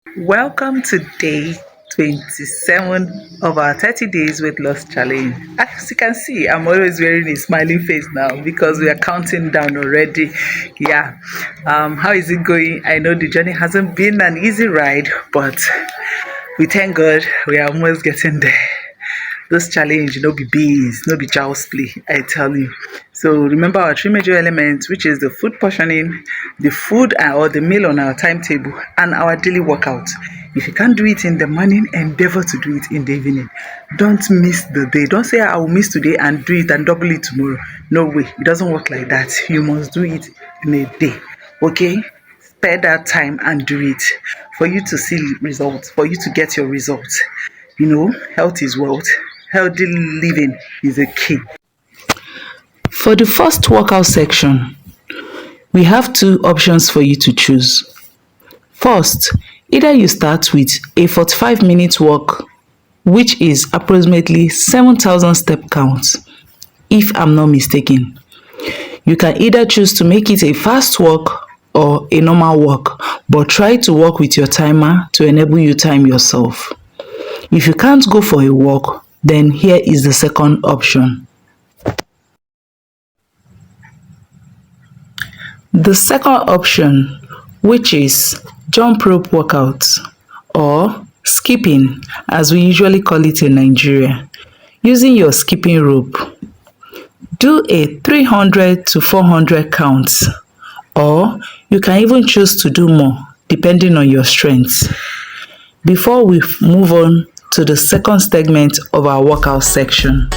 Welcome to day 27 of our 30 days weight loss challenge. As you can see, I'm always wearing a smiling face now because we are counting down already. Yeah. How is it going? I know the journey hasn't been an easy ride, but we thank God we are almost getting there. This challenge no be beans, no be child's play, I tell you. So remember our three major elements, which is the food portioning, the food or the meal on our timetable, and our daily workout. If you can't do it in the morning, endeavor to do it in the evening. Don't miss the day. Don't say I will miss today and do it and double it tomorrow. No way, it doesn't work like that. You must do it in a day. Okay? Spare that time and do it for you to see results, for you to get your results. Health is wealth. Healthy living is a key. For the first workout section, we have two options for you to choose. First, either you start with a 45-minute walk, which is approximately 7,000 step counts, if I'm not mistaken. You can either choose to make it a fast walk or a normal walk, but try to walk with your timer to enable you time yourself. If you can't go for a walk, then here is the second option. The second option, which is jump rope workouts or skipping as we usually call it in Nigeria. Using your skipping rope, do a 300 to 400 counts, or you can even choose to do more depending on your strength. Before we move on to the second segment of our workout section.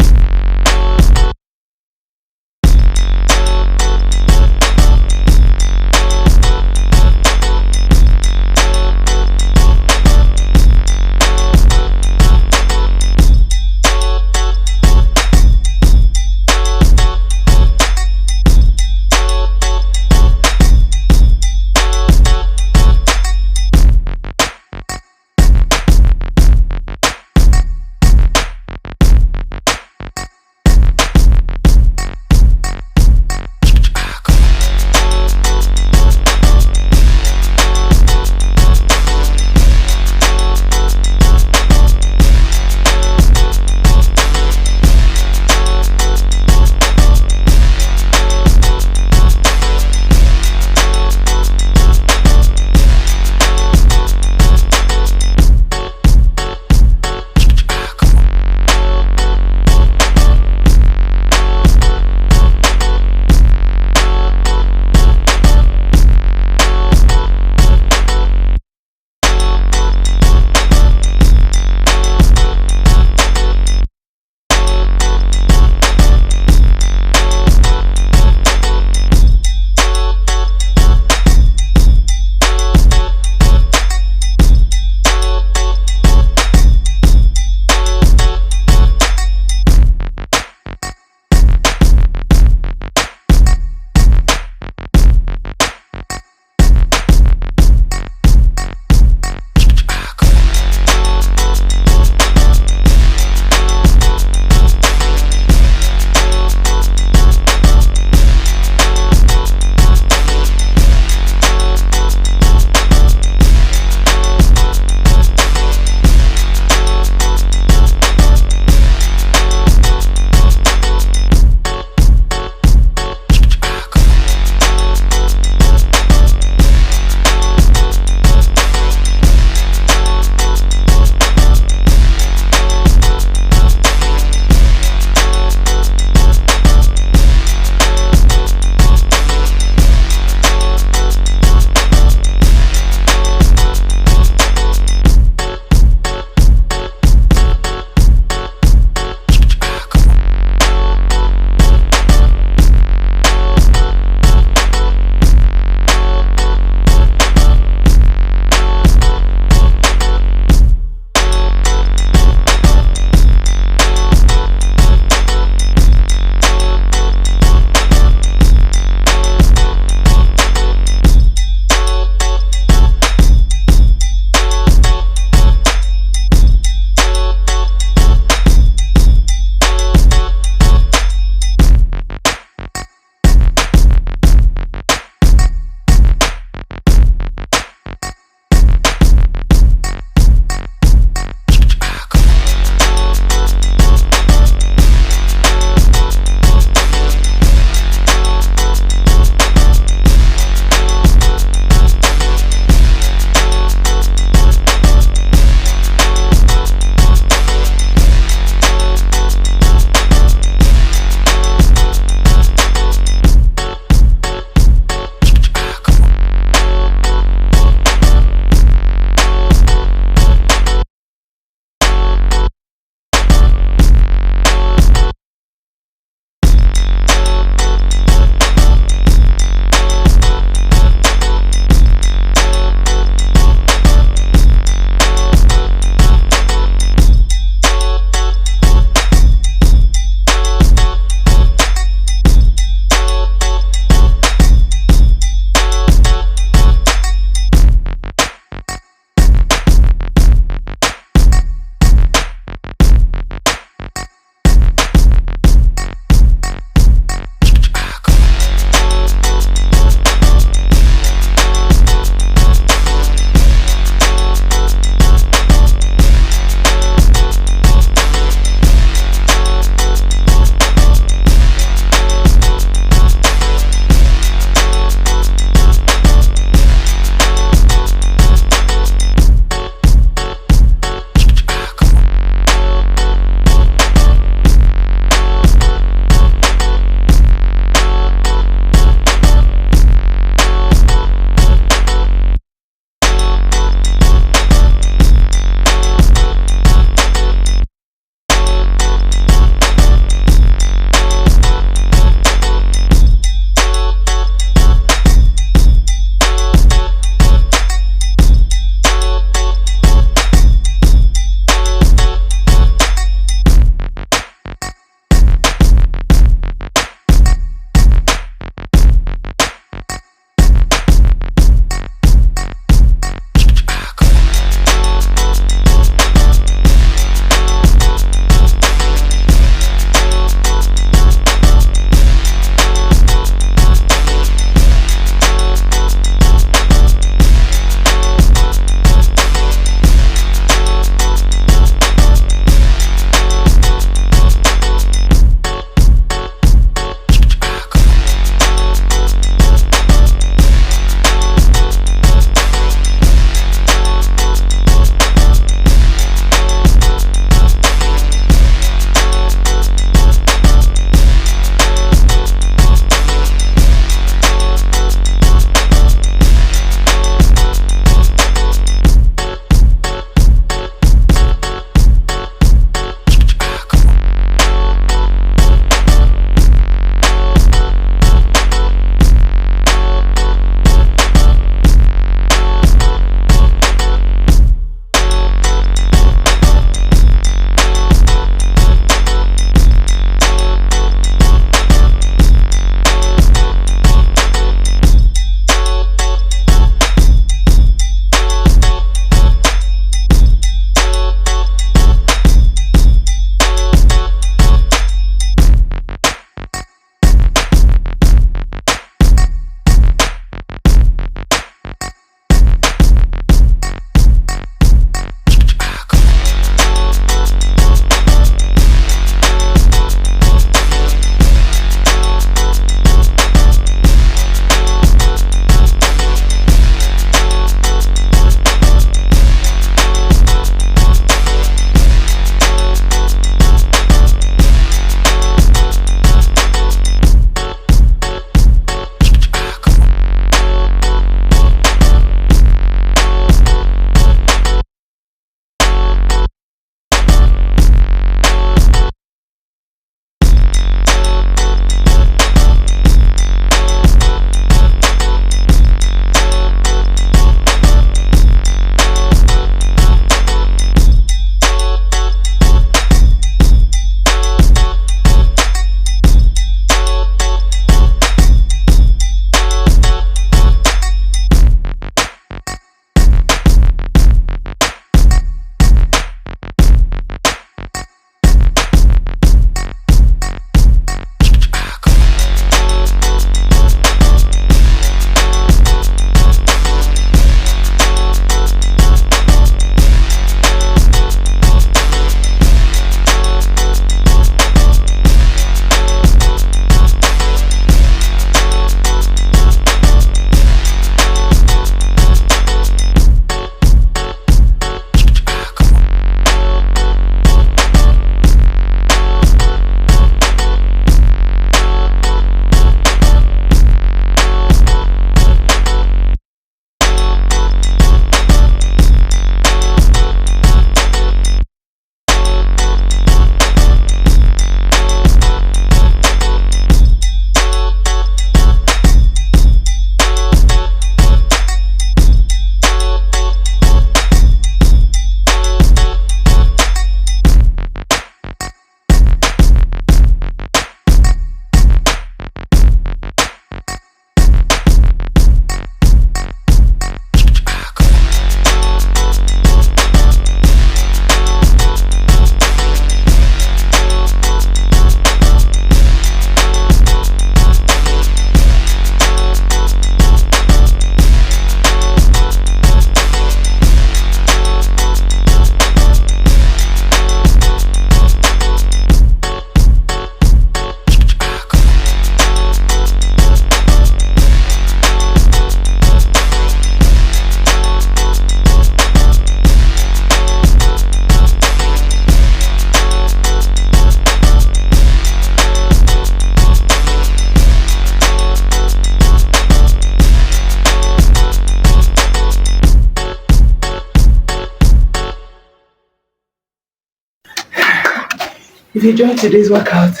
If you enjoyed today's workout,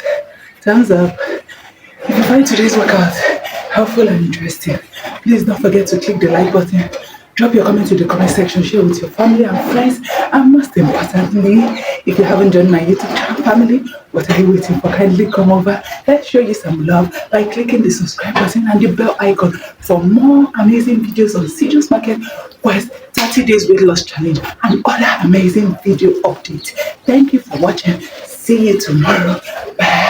thumbs up. If you find today's workout helpful and interesting, please don't forget to click the like button. Drop your comment in the comment section, share with your family and friends, and most importantly, if you haven't joined my YouTube channel family, what are you waiting for? Kindly come over. Let's show you some love by clicking the subscribe button and the bell icon for more amazing videos on CJ's Market Quest 30 Days Weight Loss Challenge and other amazing video updates. Thank you for watching. See you tomorrow. Bye.